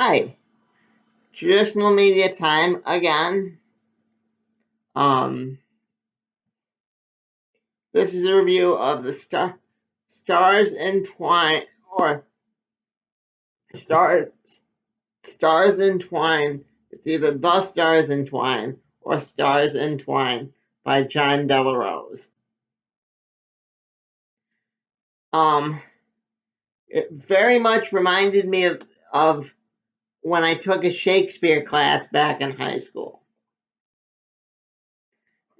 Hi, traditional media time again. This is a review of the Stars Entwined or Stars Entwined. It's either The Stars Entwined or Stars Entwined by John Delarose. It very much reminded me of when I took a Shakespeare class back in high school.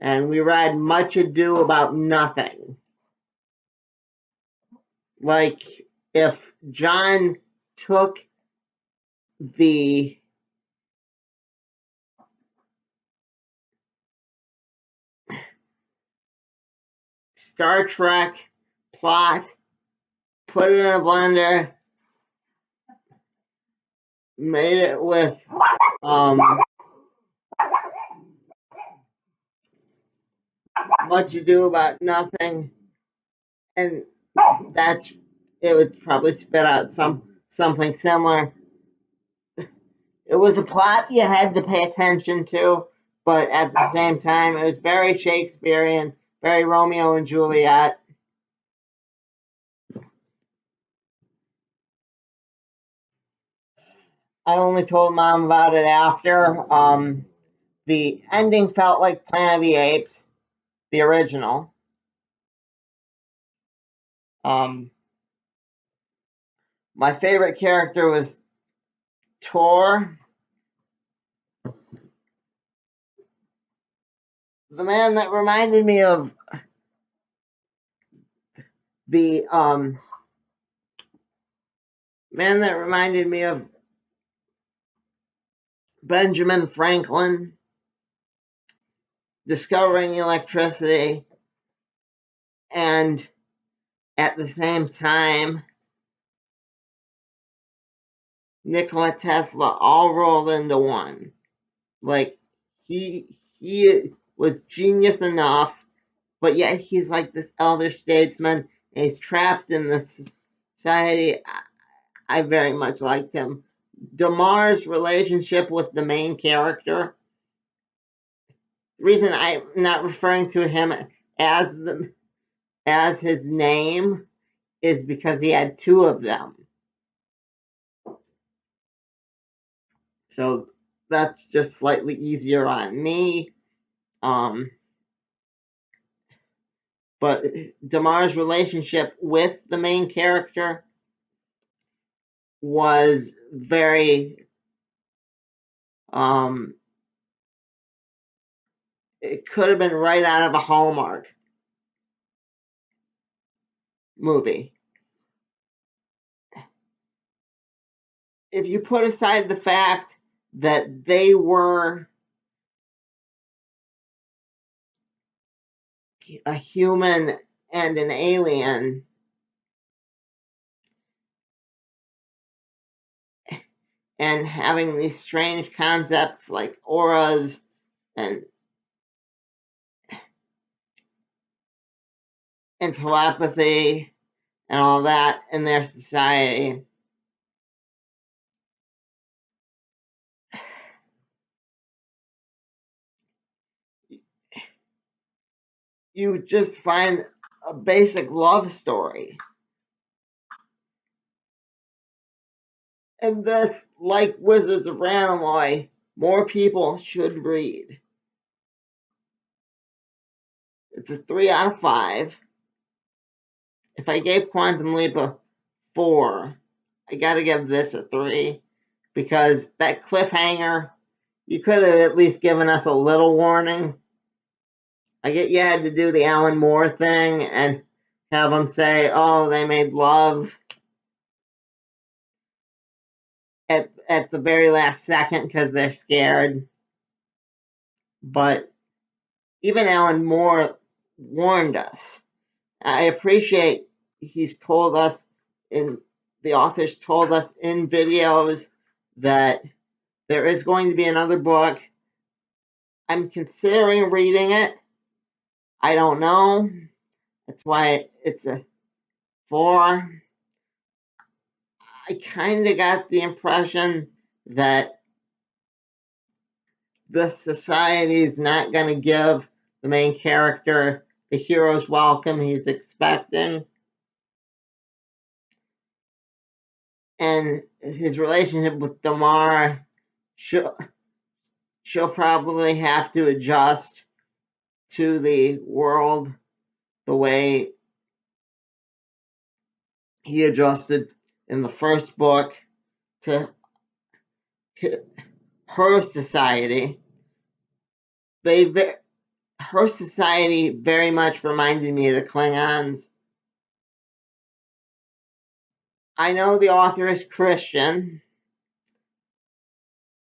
And we read Much Ado About Nothing. Like if John took the Star Trek plot, put it in a blender, made it with Much Ado About Nothing, and it would probably spit out something similar. It was a plot you had to pay attention to, but at the same time, it was very Shakespearean, very Romeo and Juliet. I only told Mom about it after. The ending felt like Planet of the Apes, the original. My favorite character was Tor, the man that reminded me of the man that reminded me of Benjamin Franklin discovering electricity, and at the same time Nikola Tesla, all rolled into one. Like he was genius enough, but yet he's like this elder statesman, and he's trapped in this society. I very much liked him. Damar's relationship with the main character. The reason I'm not referring to him as his name is because he had two of them. So that's just slightly easier on me. But Damar's relationship with the main character was very it could have been right out of a Hallmark movie. If you put aside the fact that they were a human and an alien, and having these strange concepts like auras and telepathy and all that in their society, you just find a basic love story. And this, like Wizards of Ranelagh, more people should read. It's a 3 out of 5. If I gave Quantum Leap a 4, I gotta give this a 3, because that cliffhanger, you could have at least given us a little warning. I get you had to do the Alan Moore thing and have them say, oh, they made love at the very last second because they're scared. But even Alan Moore warned us. I appreciate he's told us, the authors told us in videos that there is going to be another book. I'm considering reading it. I don't know. That's why it's a 4. I kind of got the impression that this society is not going to give the main character the hero's welcome he's expecting. And his relationship with Damar, she'll probably have to adjust to the world the way he adjusted in the first book to her society. Her society very much reminded me of the Klingons. I know the author is Christian.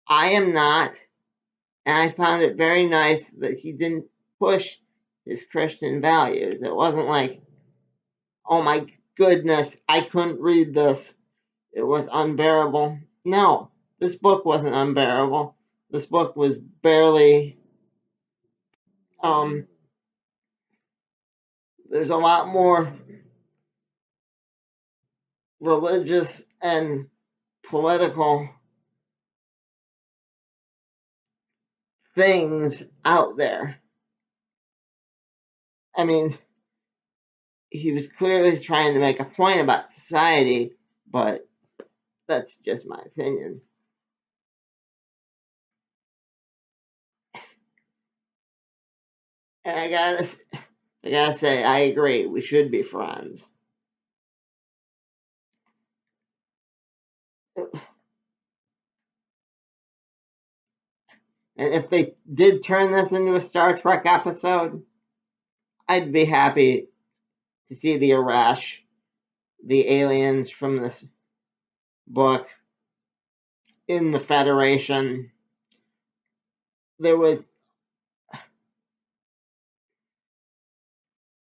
I am not, and I found it very nice that he didn't push his Christian values. It wasn't like, oh my goodness, I couldn't read this. It was unbearable. No, this book wasn't unbearable. This book was barely, there's a lot more religious and political things out there. I mean, he was clearly trying to make a point about society, but that's just my opinion. And I gotta say, I agree. We should be friends. And if they did turn this into a Star Trek episode, I'd be happy to see the Arash, the aliens from this book, in the Federation. There was,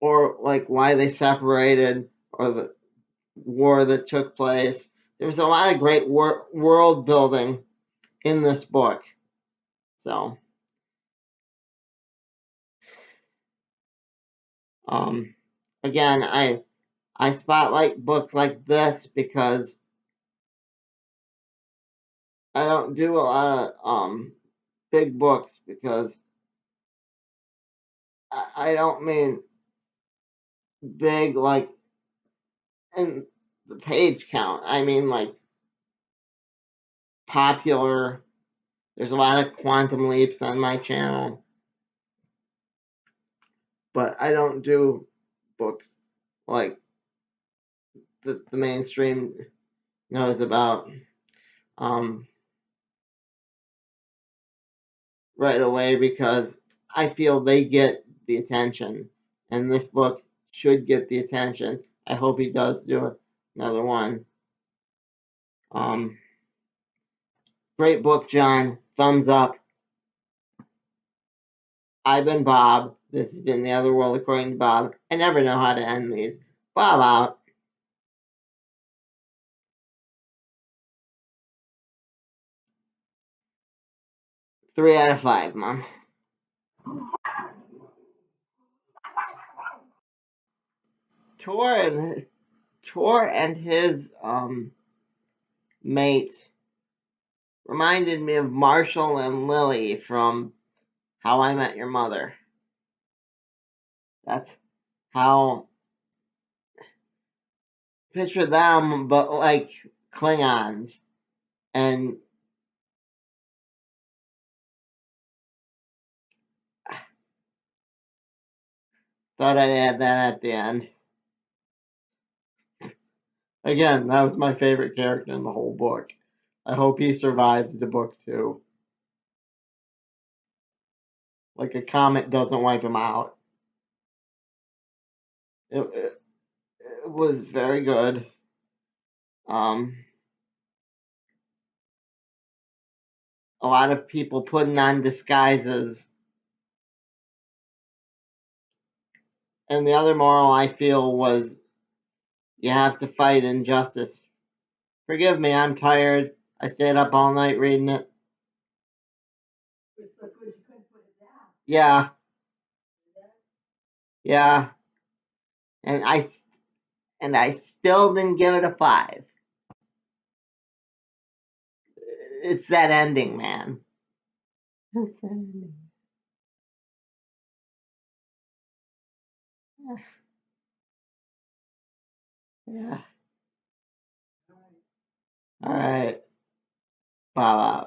or like why they separated, or the war that took place. There was a lot of great world building in this book. So, again, I spotlight books like this because I don't do a lot of big books, because I don't mean big like in the page count. I mean like popular. There's a lot of quantum leaps on my channel, but I don't do books like the mainstream knows about right away, because I feel they get the attention, and this book should get the attention. I hope he does do another one. Great book, John. Thumbs up. I've been Bob. This has been The Other World According to Bob. I never know how to end these. Bob out. 3 out of 5, Mom. Tor and his mate reminded me of Marshall and Lily from How I Met Your Mother. That's how, picture them, but like Klingons. And thought I'd add that at the end. Again, that was my favorite character in the whole book. I hope he survives the book too. Like a comet doesn't wipe him out. It was very good. A lot of people putting on disguises. And the other moral I feel was, you have to fight injustice. Forgive me, I'm tired. I stayed up all night reading it. Yeah, yeah. And I still didn't give it a 5. it's that ending, man. It's that ending. Yeah. All right. Bye.